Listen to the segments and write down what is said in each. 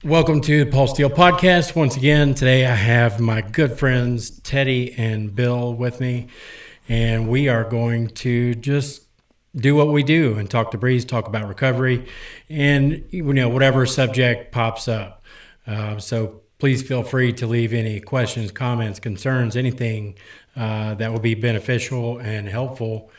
Welcome to the Paul Steele Podcast. Once again, today I have my good friends Teddy and Bill with me, and we are going to just do what we do and talk to Breeze, talk about recovery, and whatever subject pops up. So please feel free to leave any questions, comments, concerns, anything that will be beneficial and helpful.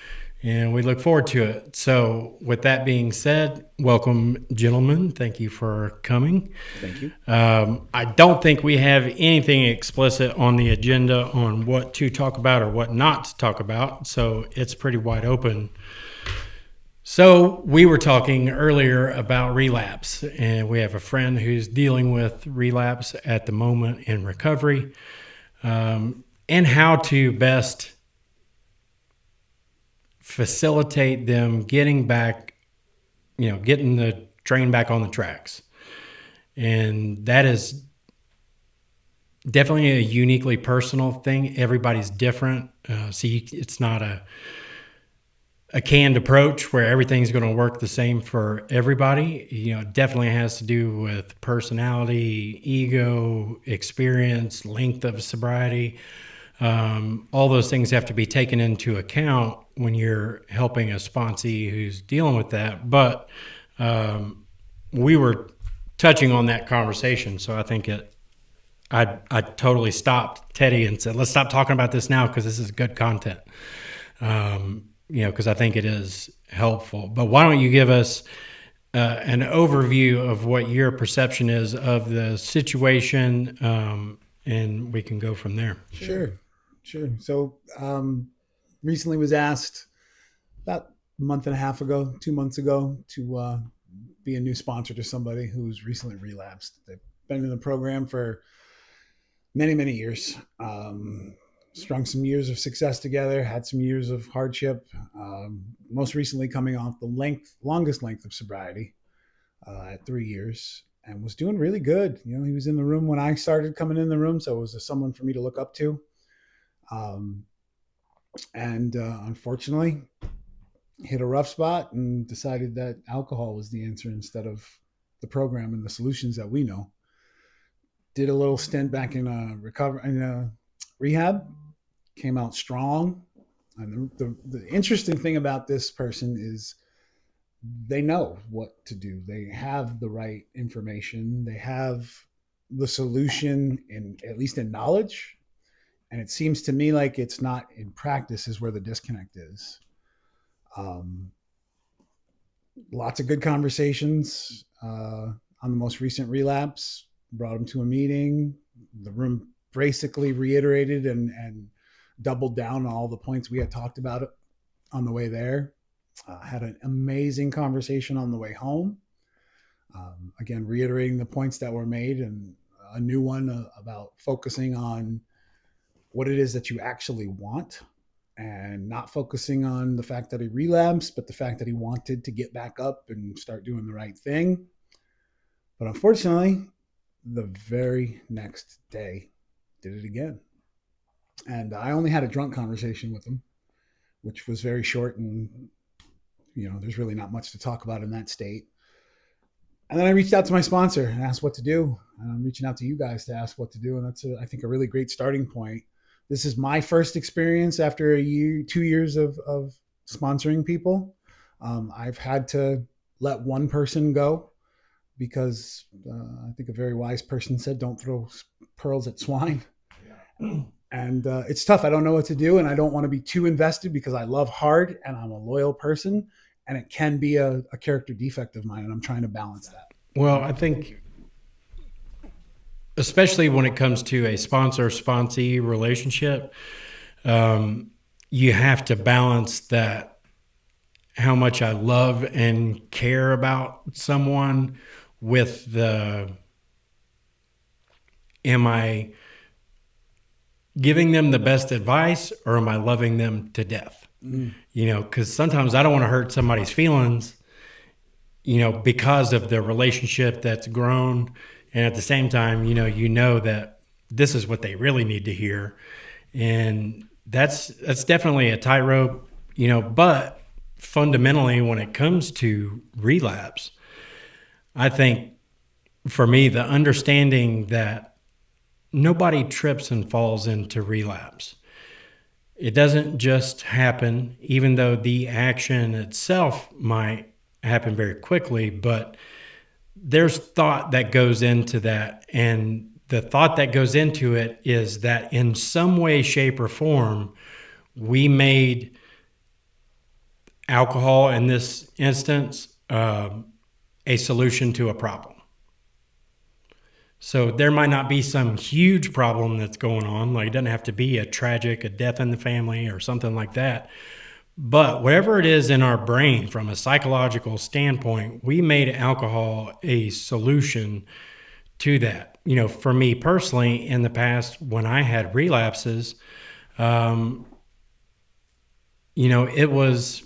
And we look forward to it. So with that being said, welcome, gentlemen. Thank you for coming. Thank you. I don't think we have anything explicit on the agenda on what to talk about or what not to talk about. So it's pretty wide open. So we were talking earlier about relapse, and we have a friend who's dealing with relapse at the moment in recovery, and how to best facilitate them getting back, getting the train back on the tracks. And that is definitely a uniquely personal thing. Everybody's different. It's not a canned approach where everything's going to work the same for everybody. It definitely has to do with personality, ego, experience, length of sobriety. All those things have to be taken into account when you're helping a sponsee who's dealing with that. But we were touching on that conversation, so I think I totally stopped Teddy and said, let's stop talking about this now because this is good content, because I think it is helpful. But why don't you give us an overview of what your perception is of the situation, and we can go from there. Sure. So recently was asked about a month and a half ago, 2 months ago, to be a new sponsor to somebody who's recently relapsed. They've been in the program for many, many years, strung some years of success together, had some years of hardship, most recently coming off the longest length of sobriety at 3 years, and was doing really good. He was in the room when I started coming in the room, so it was someone for me to look up to. Unfortunately hit a rough spot and decided that alcohol was the answer instead of the program and the solutions that we know. Did a little stint back in rehab, came out strong. And the interesting thing about this person is they know what to do. They have the right information. They have the solution, at least in knowledge. And it seems to me like it's not in practice is where the disconnect is. Lots of good conversations on the most recent relapse. Brought him to a meeting. The room basically reiterated and doubled down on all the points we had talked about on the way there. Had an amazing conversation on the way home. Again, reiterating the points that were made, and a new one about focusing on what it is that you actually want, and not focusing on the fact that he relapsed, but the fact that he wanted to get back up and start doing the right thing. But unfortunately, the very next day, did it again. And I only had a drunk conversation with him, which was very short, and there's really not much to talk about in that state. And then I reached out to my sponsor and asked what to do. And I'm reaching out to you guys to ask what to do. And that's, I think, a really great starting point. This is my first experience after 2 years of sponsoring people. I've had to let one person go because I think a very wise person said, don't throw pearls at swine. Yeah. And it's tough. I don't know what to do, and I don't want to be too invested because I love hard and I'm a loyal person, and it can be a character defect of mine, and I'm trying to balance that. Well, I think especially when it comes to a sponsor-sponsee relationship, you have to balance that, how much I love and care about someone, with am I giving them the best advice, or am I loving them to death? Because sometimes I don't want to hurt somebody's feelings, because of the relationship that's grown. And at the same time, that this is what they really need to hear. And that's definitely a tightrope, but fundamentally when it comes to relapse, I think for me, the understanding that nobody trips and falls into relapse. It doesn't just happen, even though the action itself might happen very quickly, but there's thought that goes into that. And the thought that goes into it is that in some way, shape, or form, we made alcohol in this instance a solution to a problem. So there might not be some huge problem that's going on. Like, it doesn't have to be a death in the family or something like that. But whatever it is in our brain from a psychological standpoint, we made alcohol a solution to that. For me personally, in the past, when I had relapses, it was,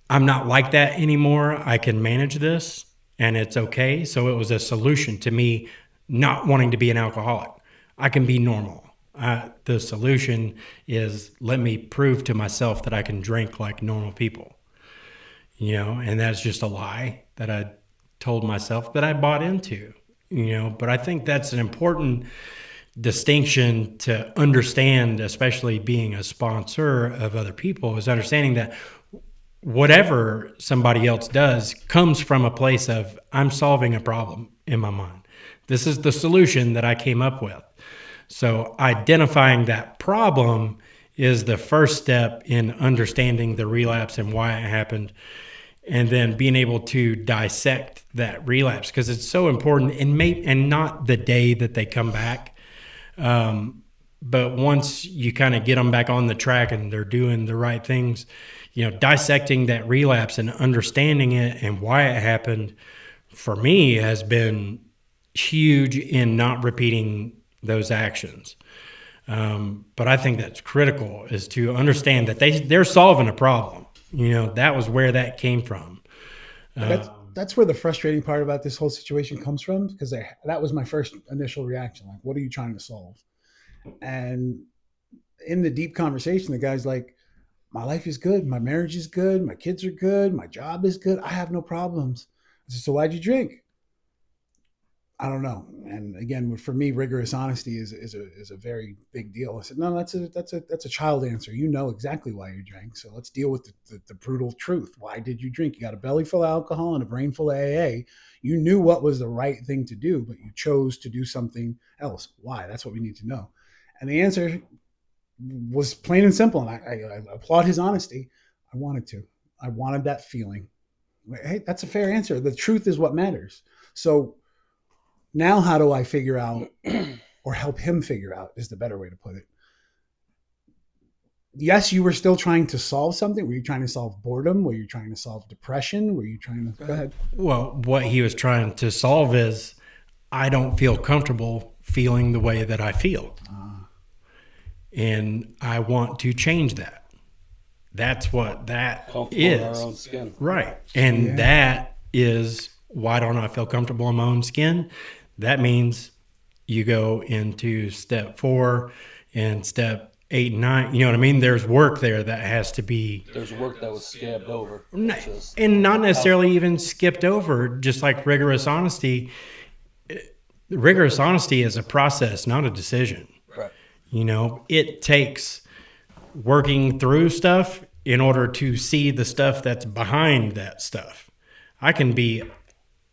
I'm not like that anymore. I can manage this and it's okay. So it was a solution to me not wanting to be an alcoholic. I can be normal. The solution is, let me prove to myself that I can drink like normal people. And that's just a lie that I told myself that I bought into. But I think that's an important distinction to understand, especially being a sponsor of other people, is understanding that whatever somebody else does comes from a place of, I'm solving a problem in my mind. This is the solution that I came up with. So identifying that problem is the first step in understanding the relapse and why it happened, and then being able to dissect that relapse, because it's so important, and not the day that they come back. But once you kind of get them back on the track and they're doing the right things, dissecting that relapse and understanding it and why it happened, for me, has been huge in not repeating those actions. But I think that's critical, is to understand that they're solving a problem. That was where that came from. That's where the frustrating part about this whole situation comes from, because that was my first initial reaction. Like, what are you trying to solve? And in the deep conversation, the guy's like, my life is good. My marriage is good. My kids are good. My job is good. I have no problems. I said, so why'd you drink? I don't know. And again, for me, rigorous honesty is a very big deal. I said, no, that's a child answer. You know exactly why you drank. So let's deal with the brutal truth. Why did you drink? You got a belly full of alcohol and a brain full of AA. You knew what was the right thing to do, but you chose to do something else. Why? That's what we need to know. And the answer was plain and simple. And I applaud his honesty. I wanted that feeling. Hey, that's a fair answer. The truth is what matters. So now how do I figure out, or help him figure out, is the better way to put it. Yes, you were still trying to solve something. Were you trying to solve boredom? Were you trying to solve depression? Were you trying to... Go ahead. Well, what he was trying to solve is, I don't feel comfortable feeling the way that I feel. And I want to change that. That's what that is. In our own skin. Right. And that is, why don't I feel comfortable in my own skin? That means you go into step 4 and step 8 and 9. You know what I mean? There's work there that has to be... There's work that was scabbed over. And not necessarily even skipped over, just like rigorous honesty. Rigorous honesty is a process, not a decision. Right. It takes working through stuff in order to see the stuff that's behind that stuff. I can be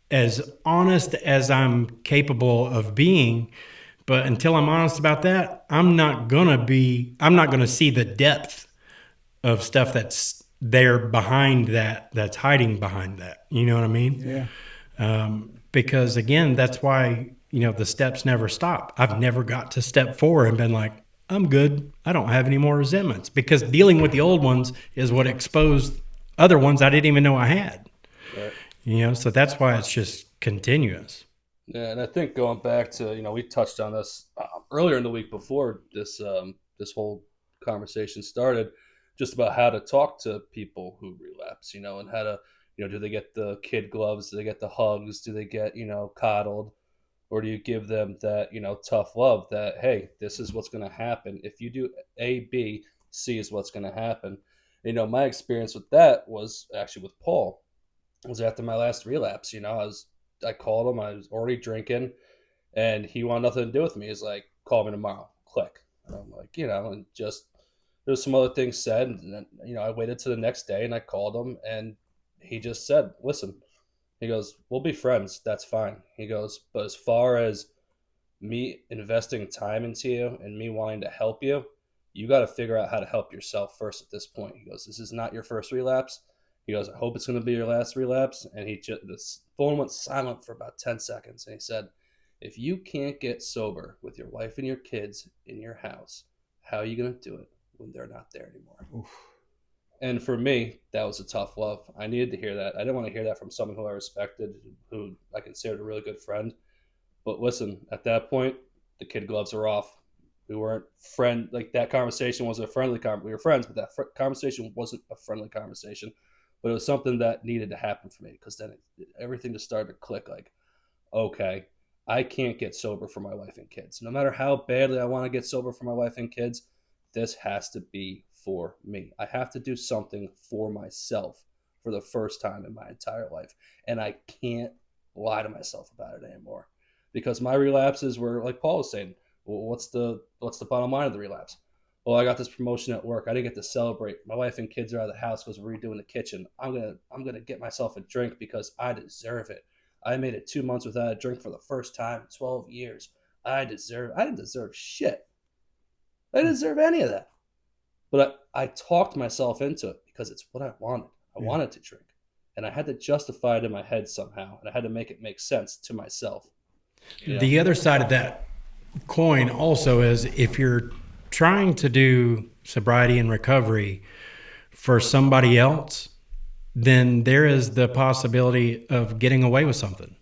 as honest as I'm capable of being, but until I'm honest about that, I'm not going to see the depth of stuff that's there behind that, that's hiding behind that. You know what I mean? Yeah. Because again, that's why, the steps never stop. I've never got to step 4 and been like, I'm good. I don't have any more resentments, because dealing with the old ones is what exposed other ones I didn't even know I had. Right. So that's why it's just continuous. Yeah, and I think going back to, we touched on this earlier in the week before this whole conversation started, just about how to talk to people who relapse, and how to, do they get the kid gloves? Do they get the hugs? Do they get, coddled? Or do you give them that, tough love that, hey, this is what's going to happen. If you do A, B, C is what's going to happen. My experience with that was actually with Paul. was after my last relapse. I called him. I was already drinking, and he wanted nothing to do with me. He's like, call me tomorrow. Click. And I'm like, and just there was some other things said, and then, I waited to the next day and I called him, and he just said, listen, he goes, we'll be friends. That's fine. He goes, but as far as me investing time into you and me wanting to help you, you got to figure out how to help yourself first at this point. He goes, this is not your first relapse. He goes, I hope it's going to be your last relapse. And the phone went silent for about 10 seconds. And he said, if you can't get sober with your wife and your kids in your house, how are you going to do it when they're not there anymore? Oof. And for me, that was a tough love. I needed to hear that. I didn't want to hear that from someone who I respected, who I considered a really good friend. But listen, at that point, the kid gloves are off. We weren't like that conversation wasn't a friendly conversation. We were friends, but that conversation wasn't a friendly conversation. But it was something that needed to happen for me, because then everything just started to click. Like, okay, I can't get sober for my wife and kids. No matter how badly I want to get sober for my wife and kids, this has to be for me. I have to do something for myself for the first time in my entire life. And I can't lie to myself about it anymore. Because my relapses were, like Paul was saying, well, what's the bottom line of the relapse? Well, I got this promotion at work. I didn't get to celebrate. My wife and kids are out of the house because we're redoing the kitchen. I'm gonna get myself a drink because I deserve it. I made it 2 months without a drink for the first time in 12 years. I didn't deserve shit. I didn't deserve any of that. But I talked myself into it because it's what I wanted. I wanted to drink. And I had to justify it in my head somehow. And I had to make it make sense to myself. The other side of that coin also is, if you're trying to do sobriety and recovery for somebody else, then there is the possibility of getting away with something.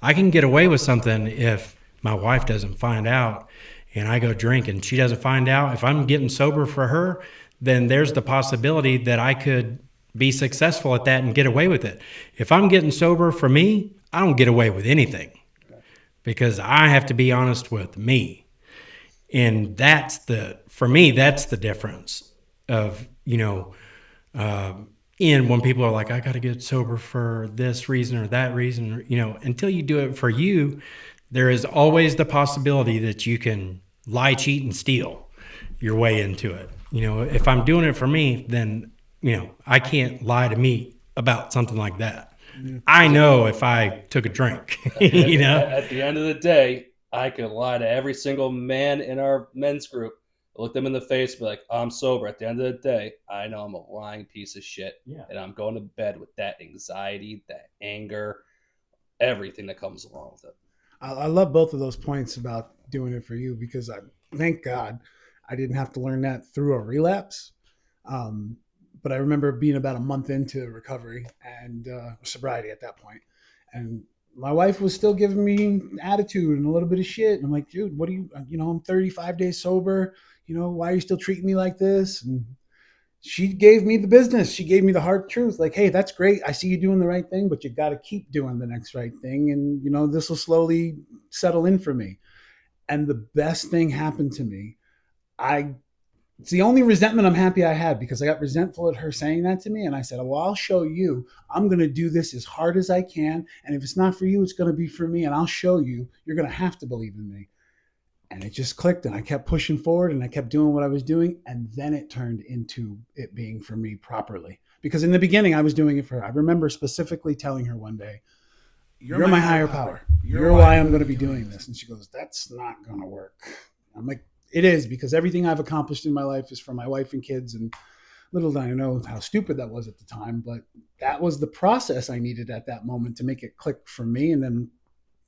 I can get away with something if my wife doesn't find out and I go drink and she doesn't find out. If I'm getting sober for her, then there's the possibility that I could be successful at that and get away with it. If I'm getting sober for me, I don't get away with anything, because I have to be honest with me. And for me, that's the difference of, and when people are like, I got to get sober for this reason or that reason, until you do it for you, there is always the possibility that you can lie, cheat, and steal your way into it. If I'm doing it for me, then, I can't lie to me about something like that. I know if I took a drink, At the end of the day, I can lie to every single man in our men's group, look them in the face, be like, I'm sober. At the end of the day, I know I'm a lying piece of shit. Yeah. And I'm going to bed with that anxiety, that anger, everything that comes along with it. I love both of those points about doing it for you, because thank God I didn't have to learn that through a relapse. But I remember being about a month into recovery and sobriety at that point. And my wife was still giving me attitude and a little bit of shit. And I'm like, dude, what do you, I'm 35 days sober. Why are you still treating me like this? And she gave me the business. She gave me the hard truth. Like, hey, that's great. I see you doing the right thing, but you got to keep doing the next right thing. And, this will slowly settle in for me. And the best thing happened to me. It's the only resentment I'm happy I had, because I got resentful at her saying that to me. And I said, well, I'll show you. I'm going to do this as hard as I can. And if it's not for you, it's going to be for me. And I'll show you. You're going to have to believe in me. And it just clicked, and I kept pushing forward, and I kept doing what I was doing. And then it turned into it being for me properly. Because in the beginning, I was doing it for her. I remember specifically telling her one day, you're my higher power. You're why I'm going to be doing this. And she goes, that's not going to work. I'm like, it is, because everything I've accomplished in my life is for my wife and kids. And little did I know how stupid that was at the time, but that was the process I needed at that moment to make it click for me. And then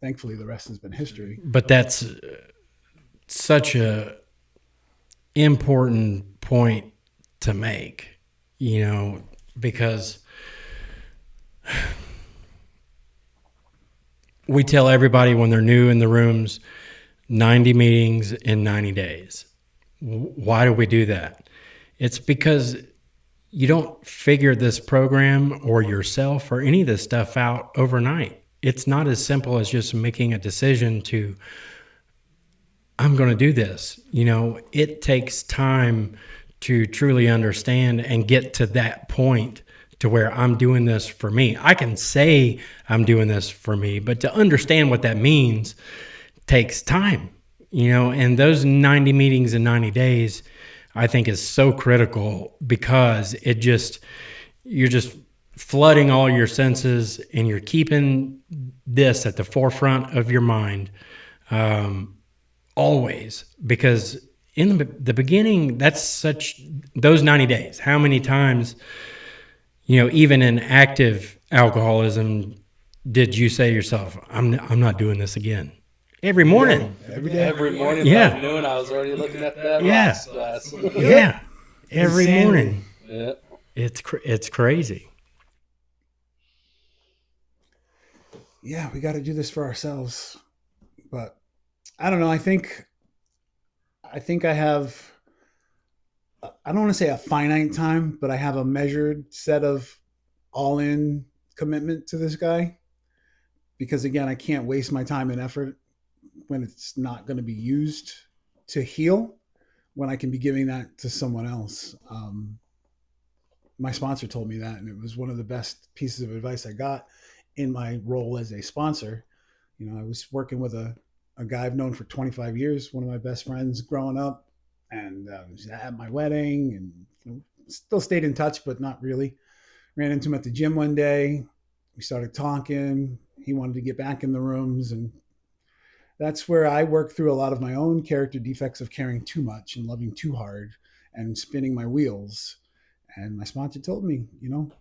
thankfully the rest has been history. But that's such a important point to make, because we tell everybody when they're new in the rooms, 90 meetings in 90 days. Why do we do that? It's because you don't figure this program or yourself or any of this stuff out overnight. It's not as simple as just making a decision to, I'm going to do this. It takes time to truly understand and get to that point to where I'm doing this for me. I can say I'm doing this for me, but to understand what that means takes time, and those 90 meetings in 90 days, I think is so critical because you're just flooding all your senses and you're keeping this at the forefront of your mind always, because in the beginning, those 90 days, how many times, even in active alcoholism, did you say to yourself, I'm not doing this again? Every morning. Yeah, every day. Every morning Yeah. by noon, I was already looking at that Yeah. rocks glass. Yeah. Every Insanity. morning. Yeah. It's crazy. Yeah, we got to do this for ourselves. But I don't know. I think I have, I don't want to say a finite time, but I have a measured set of all-in commitment to this guy. Because again, I can't waste my time and effort when it's not going to be used to heal, when I can be giving that to someone else. My sponsor told me that, and it was one of the best pieces of advice I got in my role as a sponsor. I was working with a guy I've known for 25 years, one of my best friends growing up, and was at my wedding, and still stayed in touch, but not really. Ran into him at the gym one day. We started talking. He wanted to get back in the rooms, and that's where I worked through a lot of my own character defects of caring too much and loving too hard and spinning my wheels. And my sponsor told me, don't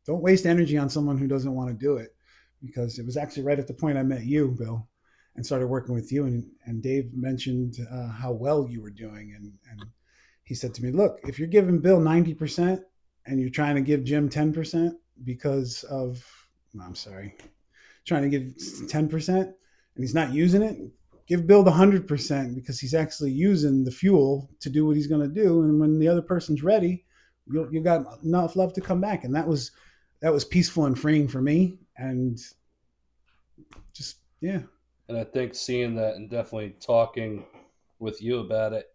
waste energy on someone who doesn't want to do it, because it was actually right at the point I met you, Bill, and started working with you. And Dave mentioned how well you were doing. And he said to me, look, if you're giving Bill 90% and you're trying to give Jim 10% because of, trying to give 10% and he's not using it, give Bill the 100% because he's actually using the fuel to do what he's going to do. And when the other person's ready, you got enough love to come back. And that was peaceful and freeing for me. And just, yeah. And I think seeing that and definitely talking with you about it,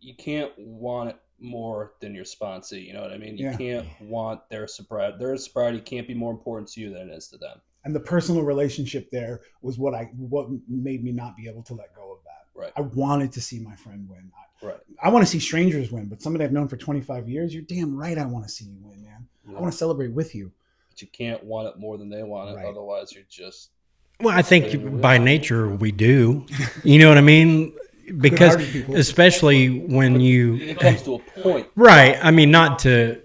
you can't want it more than your sponsee. You know what I mean? You can't want their sobriety. Their sobriety can't be more important to you than it is to them. And the personal relationship there was what made me not be able to let go of that. Right. I wanted to see my friend win. Right. I want to see strangers win, but somebody I've known for 25 years, you're damn right I want to see you win, man. Yeah. I want to celebrate with you. But you can't want it more than they want it. Right. Otherwise, you're just... Well, I think by nature we do. You know what I mean? Because especially when it comes to a point. Right. I mean, not to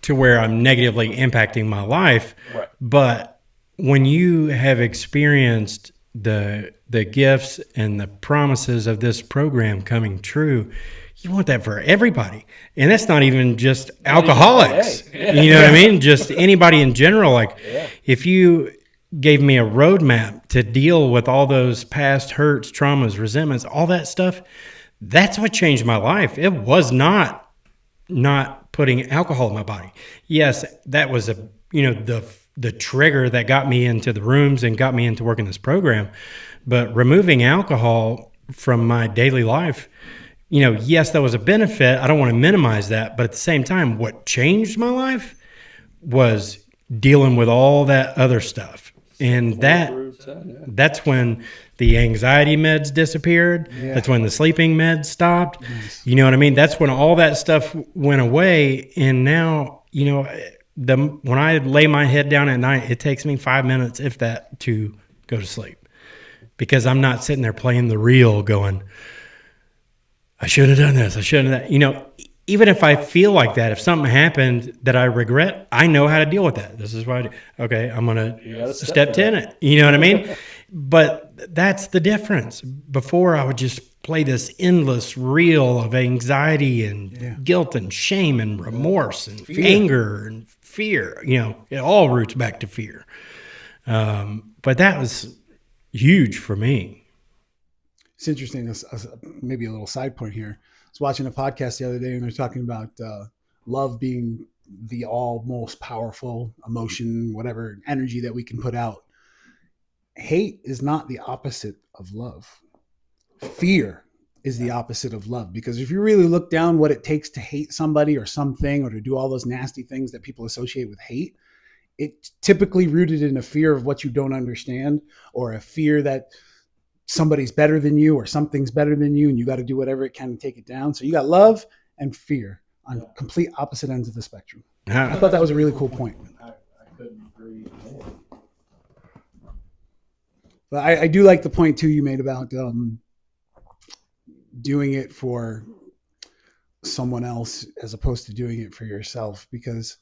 where I'm negatively impacting my life, right. But when you have experienced the gifts and the promises of this program coming true, you want that for everybody. And that's not even just alcoholics. You know what I mean? Just anybody in general. Like if you gave me a roadmap to deal with all those past hurts, traumas, resentments, all that stuff, that's what changed my life. It was not putting alcohol in my body. Yes, that was the trigger that got me into the rooms and got me into working this program. But removing alcohol from my daily life, yes, that was a benefit. I don't want to minimize that. But at the same time, what changed my life was dealing with all that other stuff. And that's when the anxiety meds disappeared. Yeah. That's when the sleeping meds stopped. Nice. You know what I mean? That's when all that stuff went away. And now, when I lay my head down at night, it takes me 5 minutes, if that, to go to sleep. Because I'm not sitting there playing the reel going, I should have done this. I should have that. Even if I feel like that, if something happened that I regret, I know how to deal with that. This is why okay, I'm going to step 10 it. You know what I mean? But that's the difference. Before, I would just play this endless reel of anxiety and guilt and shame and remorse and anger and fear. It all roots back to fear. But that was huge for me. It's interesting. Maybe a little side point here. I was watching a podcast the other day, and they're talking about love being the most powerful emotion, whatever energy that we can put out. Hate is not the opposite of love. Fear is the opposite of love. Because if you really look down what it takes to hate somebody or something, or to do all those nasty things that people associate with hate, it's typically rooted in a fear of what you don't understand, or a fear that somebody's better than you or something's better than you, and you got to do whatever it can to take it down. So you got love and fear on complete opposite ends of the spectrum. I thought that was a really cool point. I couldn't agree more. But I do like the point too you made about doing it for someone else as opposed to doing it for yourself, because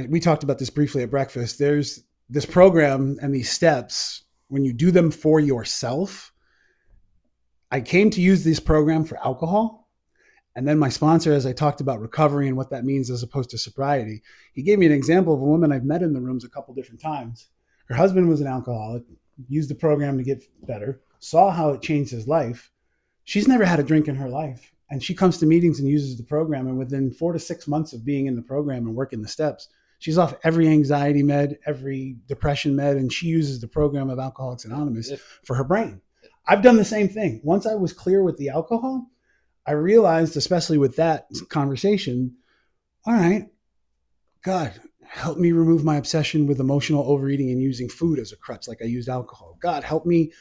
we talked about this briefly at breakfast. There's this program and these steps, when you do them for yourself. I came to use this program for alcohol. And then my sponsor, as I talked about recovery and what that means as opposed to sobriety, he gave me an example of a woman I've met in the rooms a couple different times. Her husband was an alcoholic, used the program to get better, saw how it changed his life. She's never had a drink in her life. And she comes to meetings and uses the program. And within 4 to 6 months of being in the program and working the steps, she's off every anxiety med, every depression med, and she uses the program of Alcoholics Anonymous for her brain. I've done the same thing. Once I was clear with the alcohol, I realized, especially with that conversation, all right, God, help me remove my obsession with emotional overeating and using food as a crutch like I used alcohol. God, help me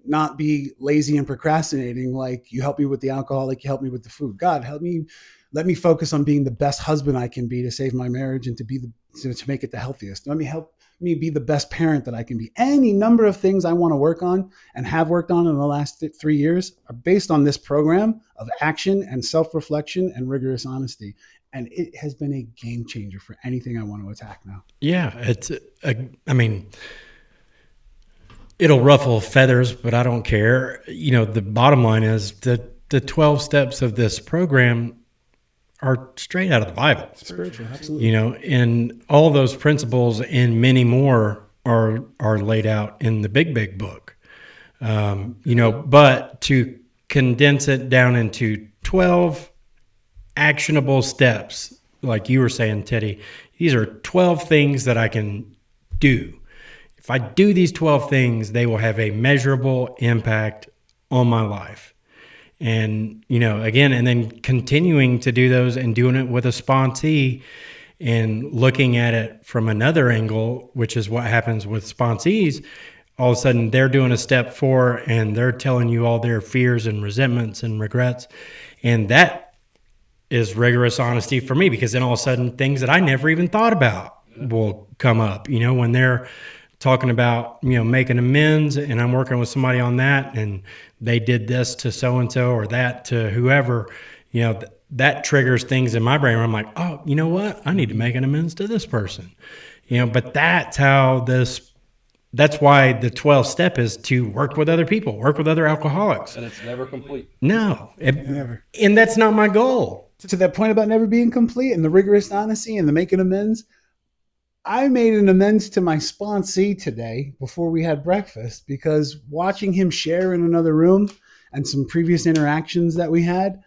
not be lazy and procrastinating like you help me with the alcohol, like you help me with the food. God, help me, let me focus on being the best husband I can be to save my marriage and to make it the healthiest. Let me help me be the best parent that I can be. Any number of things I want to work on and have worked on in the last 3 years are based on this program of action and self-reflection and rigorous honesty. And it has been a game changer for anything I want to attack now. Yeah, it'll ruffle feathers, but I don't care. The bottom line is that the 12 steps of this program are straight out of the Bible. Spiritual, absolutely. And all those principles and many more are laid out in the big book. But to condense it down into 12 actionable steps, like you were saying, Teddy, these are 12 things that I can do. If I do these 12 things, they will have a measurable impact on my life. And, again, and then continuing to do those and doing it with a sponsee and looking at it from another angle, which is what happens with sponsees. All of a sudden they're doing a step 4 and they're telling you all their fears and resentments and regrets. And that is rigorous honesty for me, because then all of a sudden things that I never even thought about will come up, when they're talking about, making amends, and I'm working with somebody on that, and they did this to so-and-so or that to whoever, that triggers things in my brain where I'm like, oh, you know what? I need to make an amends to this person, but that's why the 12th step is to work with other people, work with other alcoholics. And it's never complete. No, Never. And that's not my goal. To that point about never being complete and the rigorous honesty and the making amends, I made an amends to my sponsee today before we had breakfast, because watching him share in another room and some previous interactions that we had,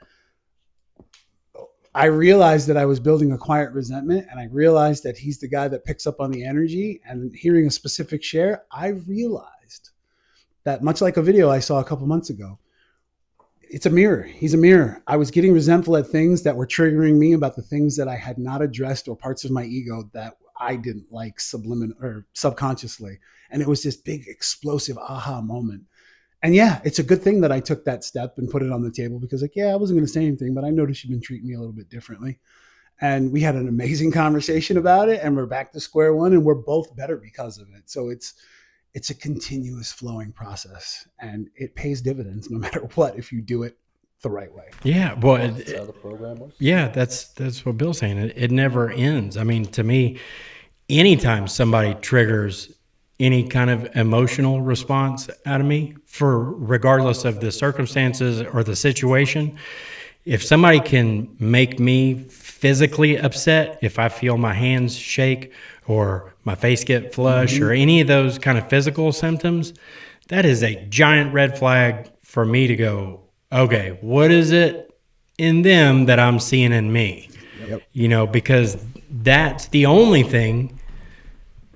I realized that I was building a quiet resentment, and I realized that he's the guy that picks up on the energy. And hearing a specific share, I realized that, much like a video I saw a couple months ago, it's a mirror. He's a mirror. I was getting resentful at things that were triggering me about the things that I had not addressed, or parts of my ego that I didn't like subliminal or subconsciously. And it was this big explosive aha moment. And yeah, it's a good thing that I took that step and put it on the table, because I wasn't going to say anything, but I noticed you've been treating me a little bit differently. And we had an amazing conversation about it, and we're back to square one, and we're both better because of it. So it's a continuous flowing process, and it pays dividends no matter what, if you do it the right way. Yeah. Well, That's how the program works. yeah, that's what Bill's saying. It never ends. I mean, to me, anytime somebody triggers any kind of emotional response out of me, for regardless of the circumstances or the situation, if somebody can make me physically upset, if I feel my hands shake or my face get flush or any of those kind of physical symptoms, that is a giant red flag for me to go, okay, what is it in them that I'm seeing in me? Yep. Because that's the only thing,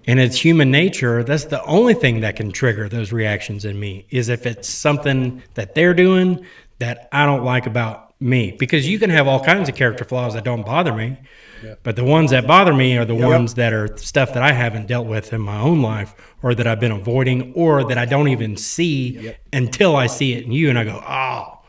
and it's human nature, that's the only thing that can trigger those reactions in me, is if it's something that they're doing that I don't like about me, because you can have all kinds of character flaws that don't bother me. Yeah. But the ones that bother me are the Yep. ones that are stuff that I haven't dealt with in my own life, or that I've been avoiding, or that I don't even see until I see it in you. And I go, oh,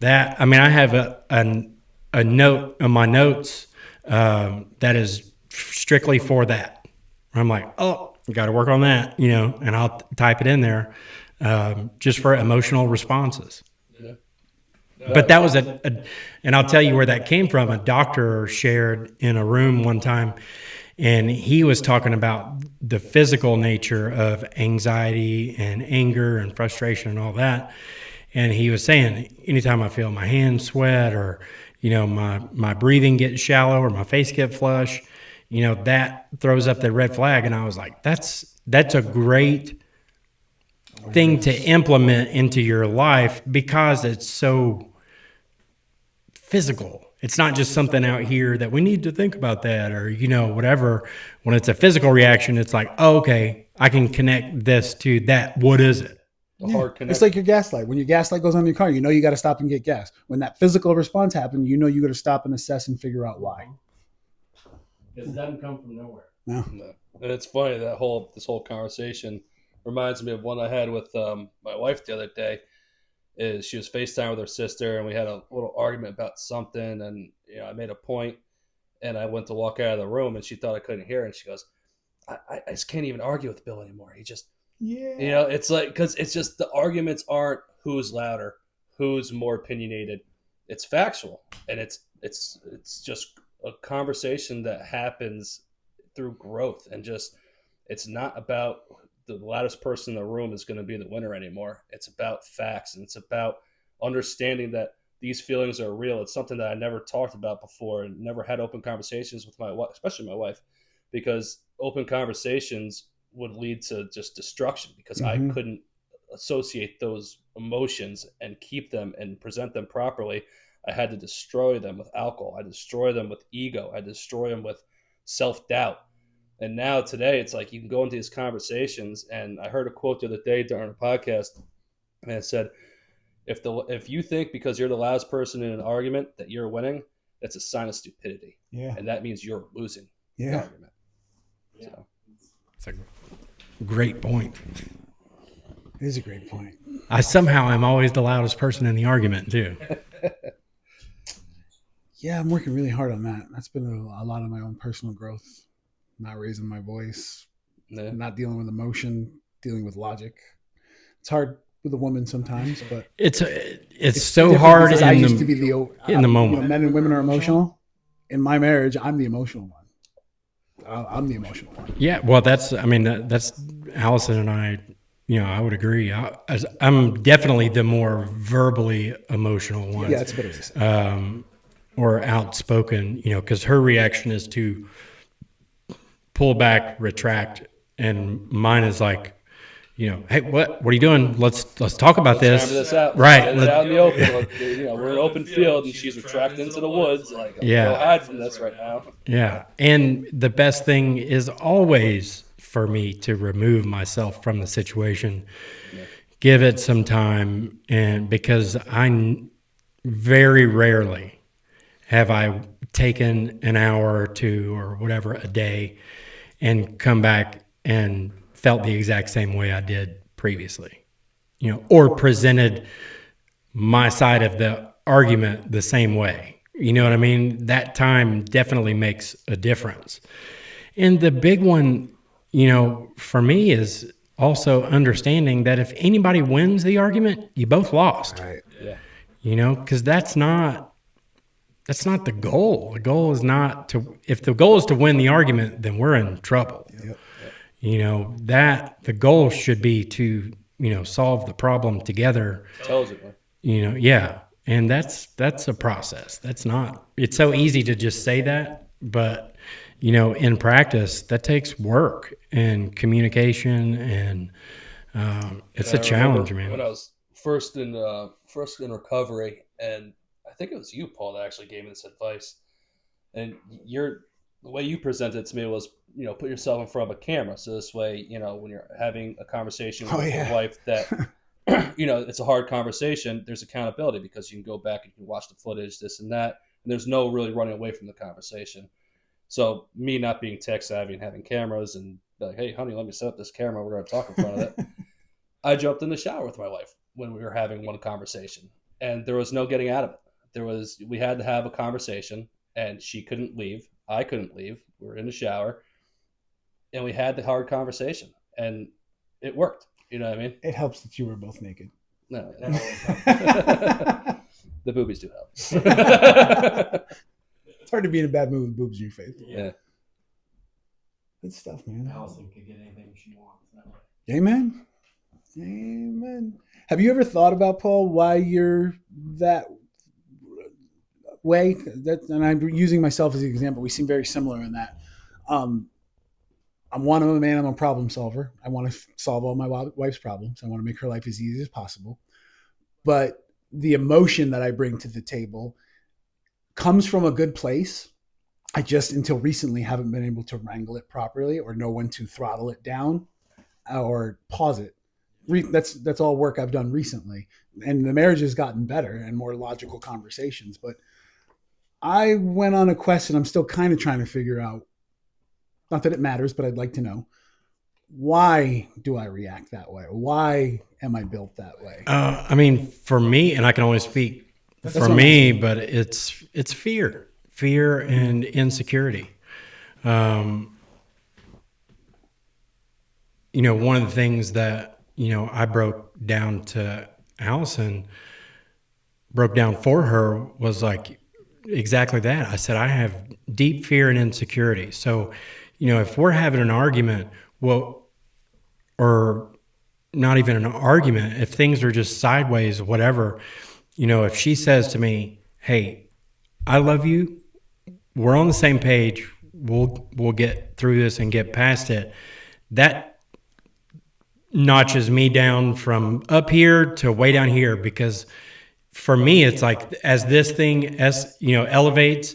that, I mean, I have a note on my notes that is strictly for that. I'm like, oh, you got to work on that, and I'll type it in there just for emotional responses. Yeah. But that was and I'll tell you where that came from. A doctor shared in a room one time, and he was talking about the physical nature of anxiety and anger and frustration and all that. And he was saying, anytime I feel my hands sweat, or, my breathing gets shallow, or my face get flush, that throws up the red flag. And I was like, that's a great thing to implement into your life, because it's so physical. It's not just something out here that we need to think about that, or, whatever. When it's a physical reaction, it's like, oh, okay, I can connect this to that. What is it? Hard connect. It's like your gas light. When your gas light goes on in your car, you got to stop and get gas. When that physical response happens, you got to stop and assess and figure out why. It doesn't come from nowhere. No. And it's funny, this whole conversation reminds me of one I had with my wife the other day. Is she was FaceTime with her sister, and we had a little argument about something, and I made a point, and I went to walk out of the room, and she thought I couldn't hear, and she goes, I just can't even argue with Bill anymore. He just, it's like, because it's just, the arguments aren't who's louder, who's more opinionated. It's factual, and it's just a conversation that happens through growth, and just, it's not about the loudest person in the room is going to be the winner anymore. It's about facts, and it's about understanding that these feelings are real. It's something that I never talked about before, and never had open conversations with my wife, especially my wife, because open conversations would lead to just destruction, because I couldn't associate those emotions and keep them and present them properly. I had to destroy them with alcohol. I destroy them with ego. I destroy them with self-doubt. And now today, it's like you can go into these conversations, and I heard a quote the other day during a podcast, and it said, if you think because you're the loudest person in an argument that you're winning, that's a sign of stupidity. Yeah. And that means you're losing the argument. Yeah. So. It's a great point. It is a great point. I somehow am always the loudest person in the argument, too. Yeah, I'm working really hard on that. That's been a lot of my own personal growth. Not raising my voice, not dealing with emotion, dealing with logic. It's hard with a woman sometimes, but it's so hard I used to be in the moment. Men and women are emotional. In my marriage, I'm the emotional one. I'm the emotional one. Yeah, well, that's Allison and I. I would agree. I'm definitely the more verbally emotional one. Yeah, that's a better way to say. Or outspoken. Because her reaction is to pull back, retract, and mine is like, hey, what are you doing? Let's talk about this. Hammer this out. Right. Get it out in the open. We're in an open field, and she's retracting into the woods. Like, go hide from this right now. Yeah. And the best thing is always for me to remove myself from the situation, give it some time, and because I very rarely have I taken an hour or two or whatever a day and come back and felt the exact same way I did previously, or presented my side of the argument the same way. You know what I mean? That time definitely makes a difference. And the big one, for me is also understanding that if anybody wins the argument, you both lost. Right. Yeah. Because that's not the goal. The goal is not to, if the goal is to win the argument, then we're in trouble. Yep. That the goal should be to, solve the problem together. Intelligently. Yeah. And that's a process. It's so easy to just say that, but, in practice, that takes work and communication, and it's a challenge, man. When I was first in recovery, and I think it was you, Paul, that actually gave me this advice. And the way you presented it to me was, put yourself in front of a camera. So this way, when you're having a conversation with your wife, that it's a hard conversation. There's accountability because you can go back and you can watch the footage, this and that, and there's no really running away from the conversation. So me not being tech savvy and having cameras and be like, hey, honey, let me set up this camera. We're going to talk in front of it. I jumped in the shower with my wife when we were having one conversation, and there was no getting out of it. We had to have a conversation, and she couldn't leave. I couldn't leave. We were in the shower, and we had the hard conversation, and it worked. You know what I mean? It helps that you were both naked. No. The boobies do help. It's hard to be in a bad mood with boobs in your face. Yeah. Good stuff, man. Allison could get anything she wants. Amen. Amen. Have you ever thought about, Paul, why you're that way? And I'm using myself as an example. We seem very similar in that. I'm one of a man. I'm a problem solver. I want to solve all my wife's problems. I want to make her life as easy as possible. But the emotion that I bring to the table comes from a good place. I just, until recently, haven't been able to wrangle it properly or know when to throttle it down or pause it. That's all work I've done recently. And the marriage has gotten better and more logical conversations. But I went on a quest, and I'm still kind of trying to figure out, not that it matters, but I'd like to know, why do I react that way? Why am I built that way? I mean, for me, and I can only speak for me, but it's fear and insecurity. One of the things that, I broke down to Allison, broke down for her was like exactly that. I said, I have deep fear and insecurity. So, if we're having an argument, or not even an argument, if things are just sideways, whatever, if she says to me, hey, I love you, we're on the same page, we'll get through this and get past it, that notches me down from up here to way down here. Because for me, it's like, as this thing elevates,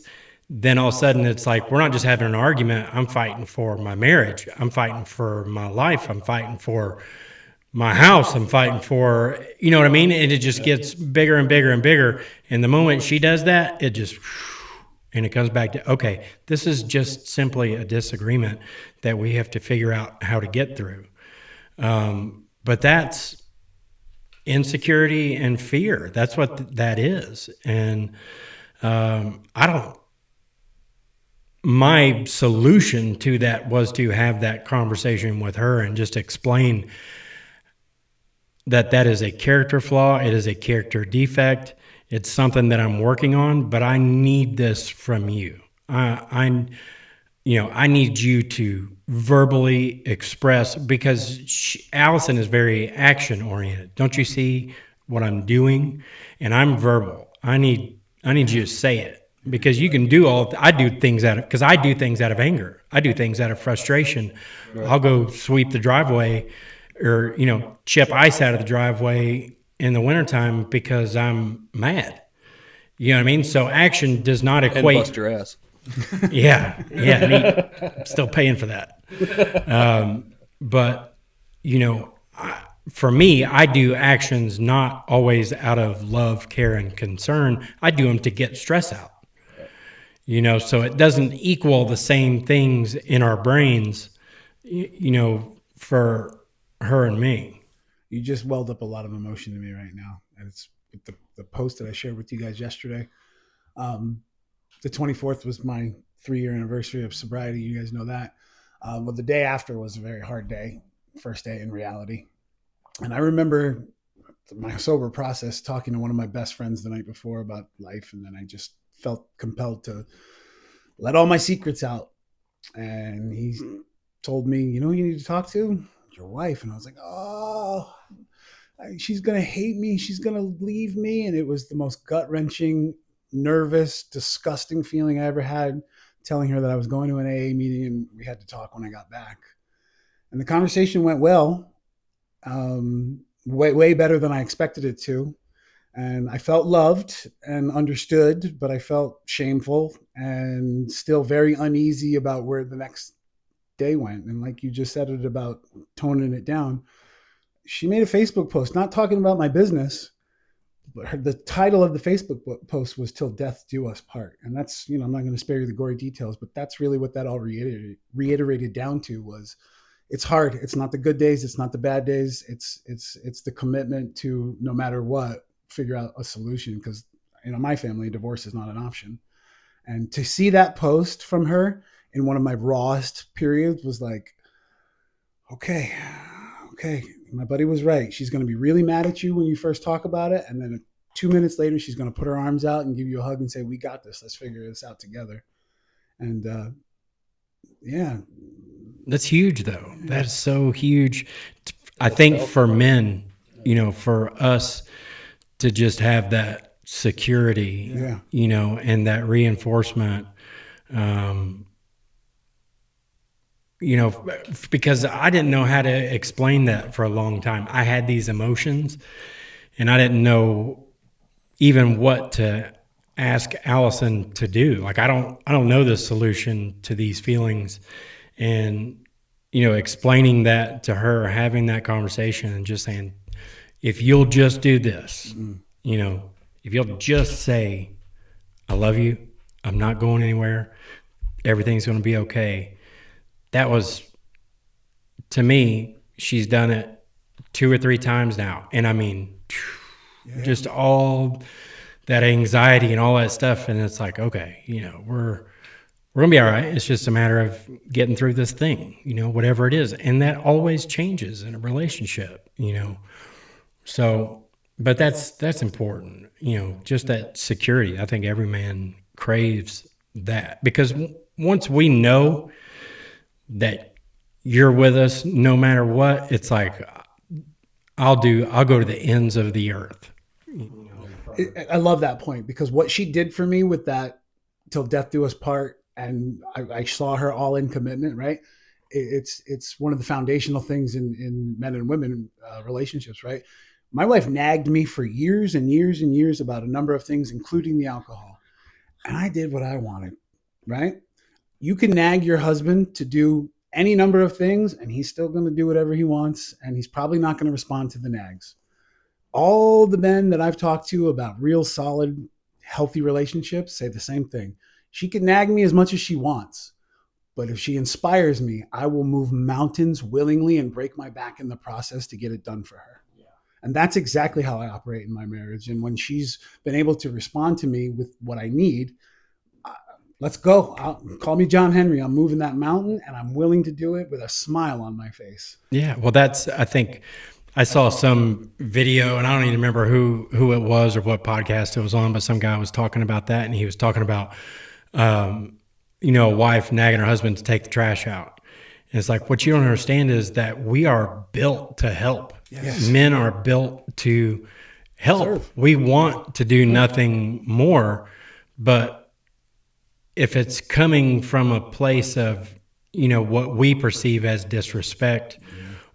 then all of a sudden it's like, we're not just having an argument. I'm fighting for my marriage. I'm fighting for my life. I'm fighting for my house. I'm fighting for, you know what I mean? And it just gets bigger and bigger and bigger. And the moment she does that, it just, and it comes back to, okay, this is just simply a disagreement that we have to figure out how to get through. But that's insecurity and fear. That's what that is. And my solution to that was to have that conversation with her and just explain that is a character flaw. It is a character defect. It's something that I'm working on, but I need this from you. I need you to verbally express, because Allison is very action oriented. Don't you see what I'm doing? And I'm verbal. I need you to say it. Because you can do I do things out of anger. I do things out of frustration. Right. I'll go sweep the driveway or, chip ice out of the driveway in the wintertime because I'm mad. You know what I mean? So action does not equate. And bust your ass. Yeah. I'm still paying for that. But, for me, I do actions not always out of love, care, and concern. I do them to get stress out. So it doesn't equal the same things in our brains, for her and me. You just welled up a lot of emotion to me right now. And it's the post that I shared with you guys yesterday. The 24th was my 3-year anniversary of sobriety. You guys know that. Well, the day after was a very hard day, first day in reality. And I remember my sober process, talking to one of my best friends the night before about life. And then I just felt compelled to let all my secrets out. And he told me, you need to talk to? Your wife. And I was like, oh, she's going to hate me. She's going to leave me. And it was the most gut-wrenching, nervous, disgusting feeling I ever had, telling her that I was going to an AA meeting and we had to talk when I got back. And the conversation went well, way better than I expected it to. And I felt loved and understood, but I felt shameful and still very uneasy about where the next day went. And like you just said it about toning it down, she made a Facebook post, not talking about my business, but the title of the Facebook post was "Till Death Do Us Part," and that's, I'm not going to spare you the gory details, but that's really what that all reiterated down to was, it's hard. It's not the good days. It's not the bad days. It's the commitment to, no matter what, figure out a solution, because my family, divorce is not an option. And to see that post from her in one of my rawest periods was like, okay, my buddy was right. She's going to be really mad at you when you first talk about it. And then 2 minutes later, she's going to put her arms out and give you a hug and say, we got this. Let's figure this out together. And yeah. That's huge, though. That's so huge. I think for men, for us to just have that security, and that reinforcement, because I didn't know how to explain that for a long time. I had these emotions and I didn't know even what to ask Allison to do. Like, I don't know the solution to these feelings. And, explaining that to her, having that conversation and just saying, if you'll just do this, if you'll just say, I love you, I'm not going anywhere, everything's going to be okay. That was, to me, she's done it 2 or 3 times now. And I mean, just all that anxiety and all that stuff. And it's like, okay, we're going to be all right. It's just a matter of getting through this thing, whatever it is. And that always changes in a relationship, So, but that's important, just that security. I think every man craves that, because once we know that you're with us no matter what, it's like, I'll go to the ends of the earth. I love that point, because what she did for me with that "Till Death Do Us Part," and I saw her all in commitment, right? It's one of the foundational things in men and women relationships, right? My wife nagged me for years and years and years about a number of things, including the alcohol. And I did what I wanted, right? You can nag your husband to do any number of things, and he's still going to do whatever he wants, and he's probably not going to respond to the nags. All the men that I've talked to about real solid, healthy relationships say the same thing. She can nag me as much as she wants, but if she inspires me, I will move mountains willingly and break my back in the process to get it done for her. Yeah. And that's exactly how I operate in my marriage. And when she's been able to respond to me with what I need, let's go. Call me John Henry. I'm moving that mountain, and I'm willing to do it with a smile on my face. Yeah. Well, I think I saw some video, and I don't even remember who it was or what podcast it was on, but some guy was talking about that, and he was talking about, a wife nagging her husband to take the trash out. And it's like, what you don't understand is that we are built to help. Yes. Men are built to help. Serve. We want to do nothing more, but if it's coming from a place of, what we perceive as disrespect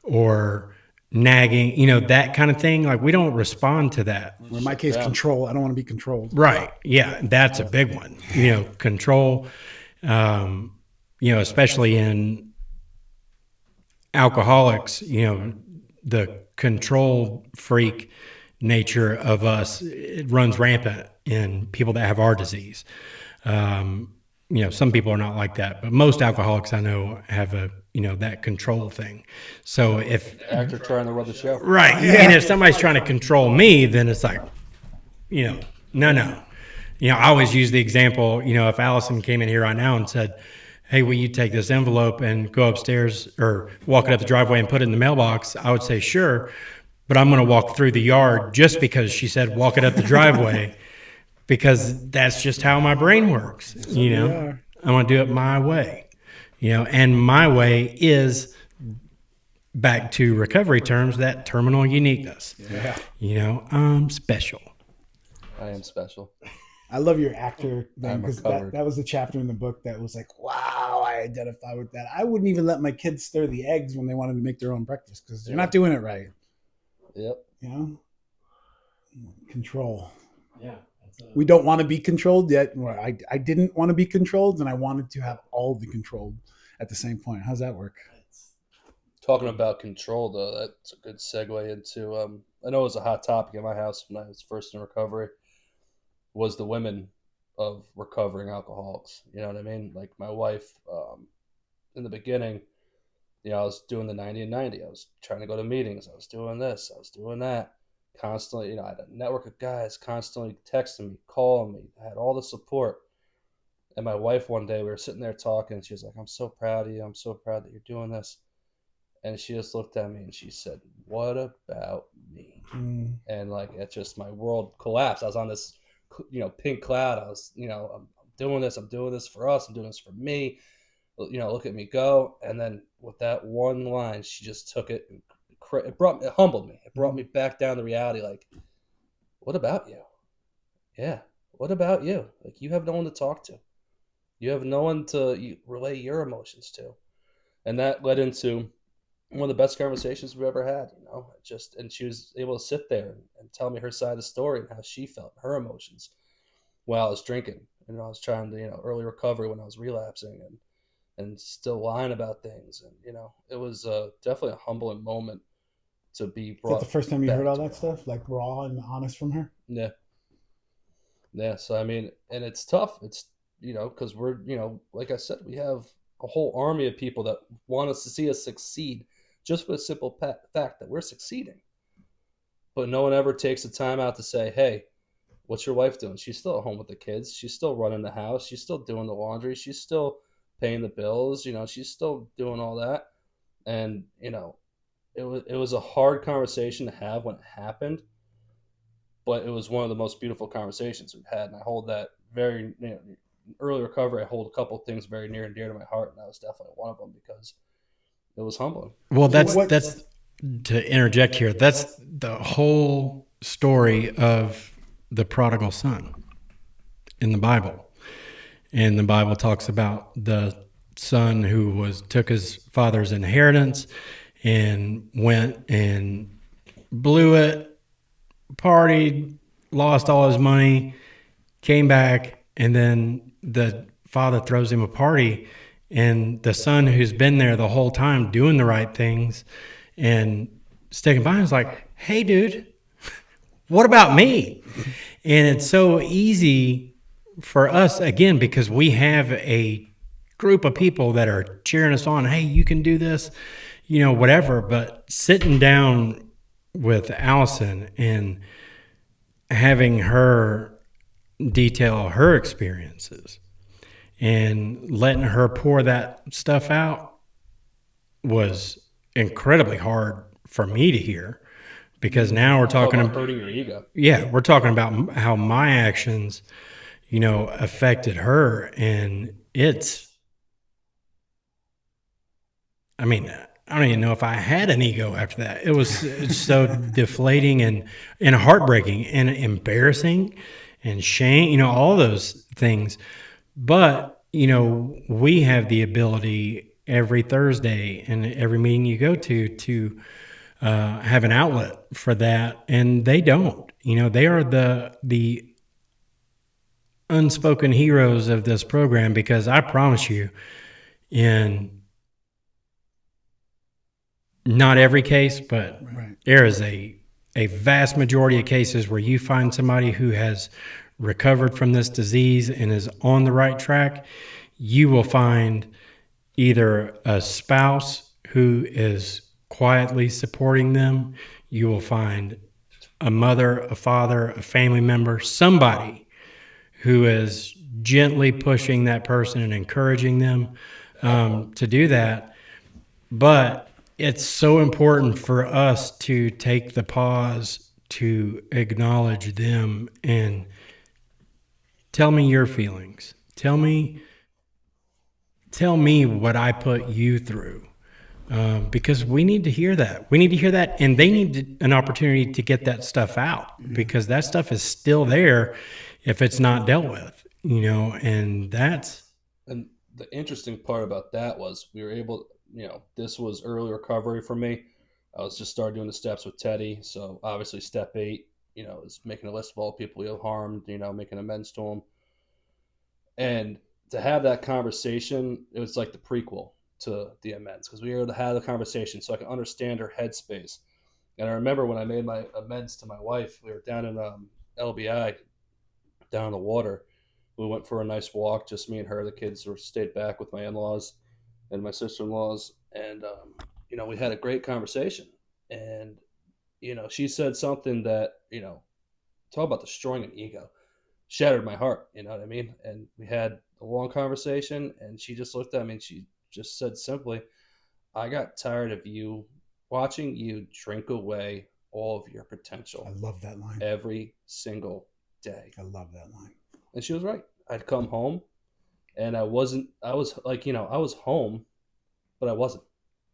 or nagging, that kind of thing, like, we don't respond to that. Or in my case, control. I don't want to be controlled. Right. Yeah. That's a big one. Control, especially in alcoholics, the control freak nature of us, it runs rampant in people that have our disease. Some people are not like that, but most alcoholics I know have that control thing. So if actor trying to run the show, right. Yeah. And if somebody's trying to control me, then it's like, no. I always use the example, if Allison came in here right now and said, hey, will you take this envelope and go upstairs or walk it up the driveway and put it in the mailbox? I would say, sure, but I'm going to walk through the yard just because she said, walk it up the driveway. Because that's just how my brain works, I want to do it my way, and my way is, back to recovery terms, that terminal uniqueness. Yeah. I'm special. I am special. I love your actor thing, because that was the chapter in the book that was like, wow, I identify with that. I wouldn't even let my kids stir the eggs when they wanted to make their own breakfast because they're not doing it right. Yep. Control. Yeah. We don't want to be controlled yet. I didn't want to be controlled, and I wanted to have all the control at the same point. How's that work? Talking about control, though, that's a good segue into. I know it was a hot topic in my house when I was first in recovery. Was the women of recovering alcoholics? You know what I mean? Like my wife, in the beginning, I was doing the 90 and 90. I was trying to go to meetings. I was doing this. I was doing that. Constantly, I had a network of guys constantly texting me, calling me. I had all the support. And my wife, one day, we were sitting there talking, and she was like, "I'm so proud of you. I'm so proud that you're doing this." And she just looked at me and she said, "What about me?" And like, it just, my world collapsed. I was on this, pink cloud. I was, I'm doing this. I'm doing this for us. I'm doing this for me. Look at me go. And then with that one line, she just took it and it humbled me. It brought me back down to reality. Like, what about you? Yeah. What about you? Like, you have no one to talk to. You have no one to relay your emotions to. And that led into one of the best conversations we've ever had, and she was able to sit there and tell me her side of the story and how she felt, her emotions while I was drinking. And I was trying to, early recovery when I was relapsing and still lying about things. And, it was definitely a humbling moment to be brought. Is that the first time you heard all that stuff, like raw and honest from her? Yeah. Yeah. So, I mean, and it's tough. It's, because we're, like I said, we have a whole army of people that want us to see us succeed just for the simple fact that we're succeeding. But no one ever takes the time out to say, "Hey, what's your wife doing? She's still at home with the kids. She's still running the house. She's still doing the laundry. She's still paying the bills. She's still doing all that." And, it was a hard conversation to have when it happened, but it was one of the most beautiful conversations we've had. And I hold that very, early recovery, I hold a couple of things very near and dear to my heart, and that was definitely one of them because it was humbling. Well, that's to interject here. That's the whole story of the prodigal son in the Bible. And the Bible talks about the son who took his father's inheritance and went and blew it, partied, lost all his money, came back, and then the father throws him a party, and the son who's been there the whole time doing the right things and sticking by him is like, "Hey, dude, what about me?" And it's so easy for us, again, because we have a group of people that are cheering us on. "Hey, you can do this," whatever. But sitting down with Allison and having her detail her experiences and letting her pour that stuff out was incredibly hard for me to hear, because now we're talking about hurting your ego. Yeah, we're talking about how my actions, affected her, and I don't even know if I had an ego after that. It's so deflating and heartbreaking and embarrassing and shame, all those things. But, we have the ability every Thursday and every meeting you go to have an outlet for that. And they don't. They are the unspoken heroes of this program, because I promise you, in not every case, but there is a vast majority of cases where you find somebody who has recovered from this disease and is on the right track. You will find either a spouse who is quietly supporting them. You will find a mother, a father, a family member, somebody who is gently pushing that person and encouraging them to do that. But it's so important for us to take the pause to acknowledge them and tell me your feelings. Tell me what I put you through, because we need to hear that. We need to hear that, and they need an opportunity to get that stuff out, because that stuff is still there if it's not dealt with, and that's... And the interesting part about that was we were able, this was early recovery for me. I was just started doing the steps with Teddy. So obviously step 8, is making a list of all the people you have harmed, making amends to them. And to have that conversation, it was like the prequel. to the amends because we were able to have the conversation so I can understand her headspace. And I remember when I made my amends to my wife, we were down in LBI, down on the water. We went for a nice walk, just me and her. The kids stayed back with my in-laws and my sister-in-laws. And, we had a great conversation. And, she said something that, talk about destroying an ego, shattered my heart, you know what I mean? And we had a long conversation, and she just looked at me and she just said simply, I got tired of watching you drink away all of your potential. I love that line. Every single day. I love that line. And she was right. I'd come home and I was home, but I wasn't.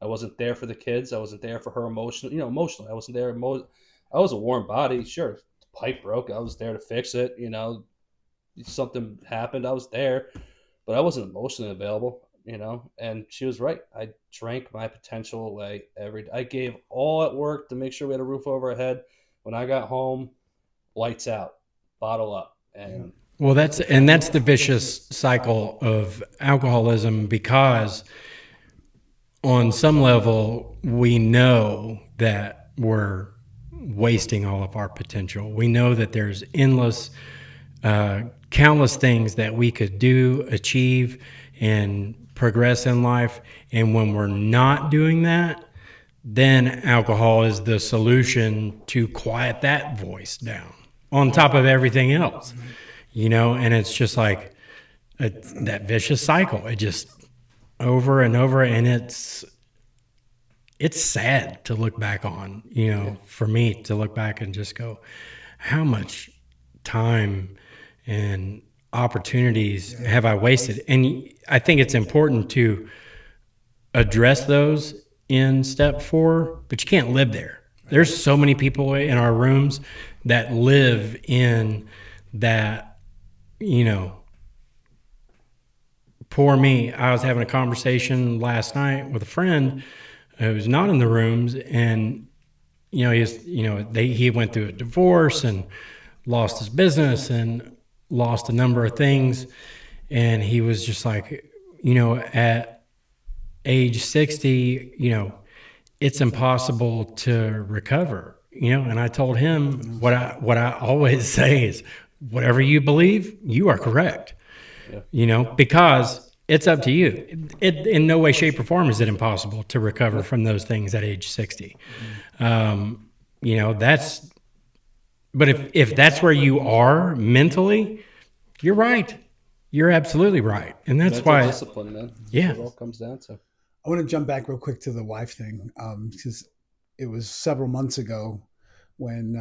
I wasn't there for the kids. I wasn't there for her emotionally. I wasn't there. I was a warm body. Sure, the pipe broke. I was there to fix it. Something happened. I was there, but I wasn't emotionally available. And she was right. I drank my potential away every day. I gave all at work to make sure we had a roof over our head. When I got home, lights out, bottle up. And well, that's the vicious cycle of alcoholism, because on some level we know that we're wasting all of our potential. We know that there's endless, countless things that we could do, achieve, and progress in life. And when we're not doing that, then alcohol is the solution to quiet that voice down on top of everything else, and it's just like that vicious cycle. It just over and over. And it's sad to look back on, for me to look back and just go, how much time and opportunities have I wasted? And I think it's important to address those in step 4, but you can't live there. There's so many people in our rooms that live in that, poor me. I was having a conversation last night with a friend who's not in the rooms, and he went through a divorce and lost his business and lost a number of things. And he was just like, at age 60, it's impossible to recover, and I told him what I always say is, whatever you believe, you are correct, because it's up to you. It in no way, shape, or form is it impossible to recover from those things at age 60. But if that's where you are mentally, you're right. You're absolutely right. And that's mental why discipline, man. That's yeah, what it all comes down to. I want to jump back real quick to the wife thing, because it was several months ago when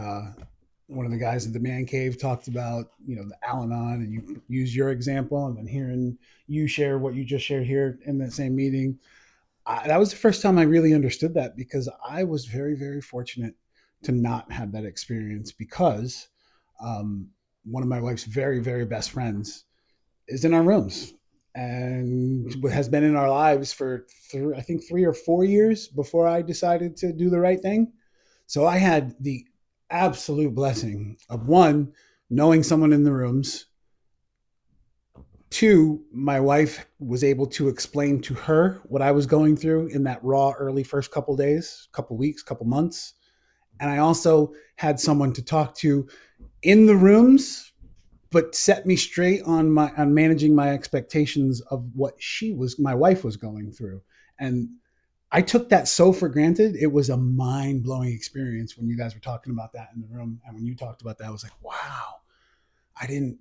one of the guys at the Man Cave talked about, the Al-Anon, and you use your example, and then hearing you share what you just shared here in that same meeting. That was the first time I really understood that, because I was very, very fortunate to not have that experience, because one of my wife's very, very best friends is in our rooms and has been in our lives for 3 or 4 years before I decided to do the right thing. So I had the absolute blessing of, 1, knowing someone in the rooms. 2, my wife was able to explain to her what I was going through in that raw early first couple days, couple weeks, couple months. And I also had someone to talk to in the rooms, but set me straight on managing my expectations of what my wife was going through. And I took that so for granted. It was a mind-blowing experience when you guys were talking about that in the room. And when you talked about that, I was like, wow, I didn't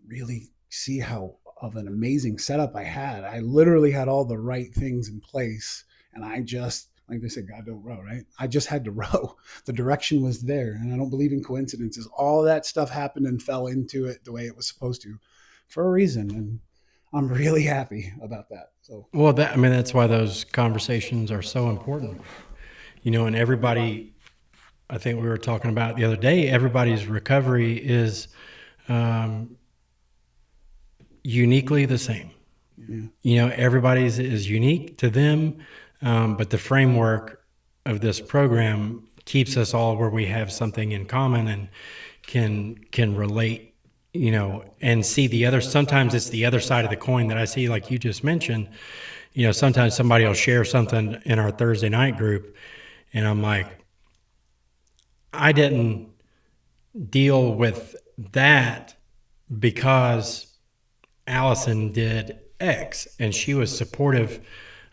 really see how of an amazing setup I had. I literally had all the right things in place. And I just, like they said, God don't row, right? I just had to row. The direction was there. And I don't believe in coincidences. All that stuff happened and fell into it the way it was supposed to for a reason. And I'm really happy about that. So, well, that's why those conversations are so important, and everybody, I think we were talking about the other day, everybody's recovery is uniquely the same. Yeah. Everybody's is unique to them. But the framework of this program keeps us all where we have something in common and can relate and see the other. Sometimes it's the other side of the coin that I see, like you just mentioned. Sometimes somebody will share something in our Thursday night group, and I'm like, I didn't deal with that because Allison did X and she was supportive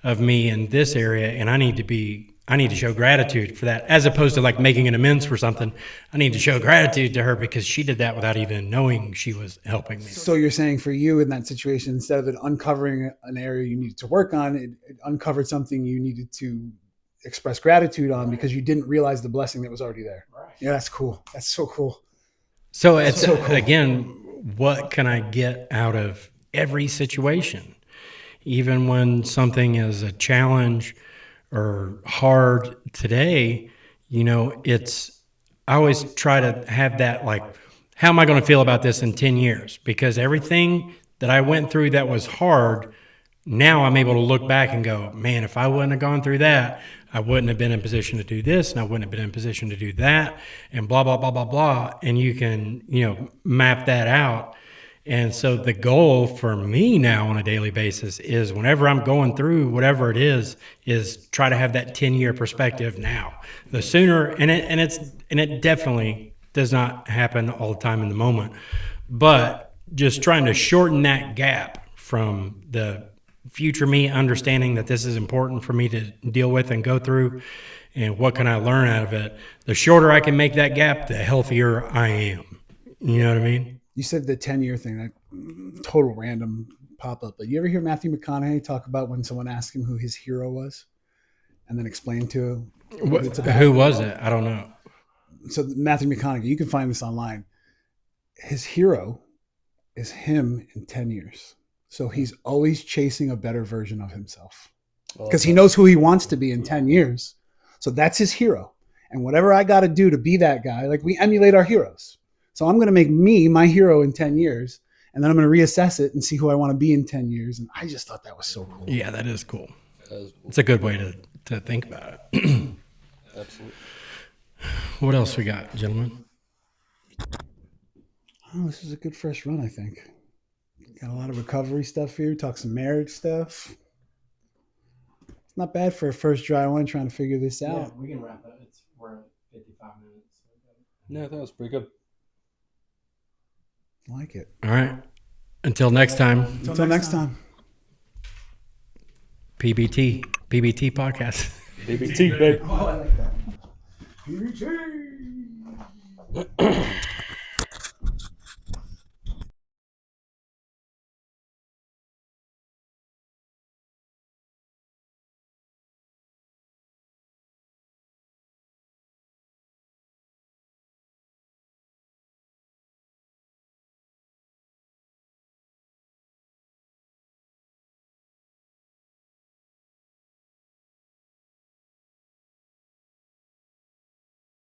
of me in this area, and I need to show gratitude for that, as opposed to like making an amends for something. I need to show gratitude to her because she did that without even knowing she was helping me. So you're saying for you in that situation, instead of it uncovering an area you needed to work on, it uncovered something you needed to express gratitude on because you didn't realize the blessing that was already there. Right. Yeah, that's cool. That's so cool. So it's so cool. Again, what can I get out of every situation? Even when something is a challenge or hard today, I always try to have that, like, how am I going to feel about this in 10 years? Because everything that I went through that was hard, now I'm able to look back and go, man, if I wouldn't have gone through that, I wouldn't have been in position to do this, and I wouldn't have been in position to do that, and blah, blah, blah, blah, blah. And you can, map that out. And so the goal for me now on a daily basis is whenever I'm going through whatever it is try to have that 10-year perspective now. The sooner, and it definitely does not happen all the time in the moment, but just trying to shorten that gap from the future me understanding that this is important for me to deal with and go through, and what can I learn out of it. The shorter I can make that gap, the healthier I am. You know what I mean? You said the 10-year thing, that total random pop-up. But you ever hear Matthew McConaughey talk about when someone asked him who his hero was and then explain to what it's about? Who was it? I don't know. So Matthew McConaughey, you can find this online. His hero is him in 10 years. So he's always chasing a better version of himself because he knows who he wants to be in 10 years. So that's his hero. And whatever I got to do to be that guy, like we emulate our heroes. So I'm going to make me my hero in 10 years, and then I'm going to reassess it and see who I want to be in 10 years. And I just thought that was so cool. Yeah, that is cool. It's a good way to think about it. Absolutely. What else we got, gentlemen? Oh, this is a good fresh run, I think. Got a lot of recovery stuff here. Talk some marriage stuff. It's not bad for a first dry one trying to figure this out. Yeah, we can wrap it. We're at 55 minutes. Yeah, that was pretty good. I like it. All right. Until next time. Until next time. PBT Podcast. BBT, baby. Oh, I like that. PBT.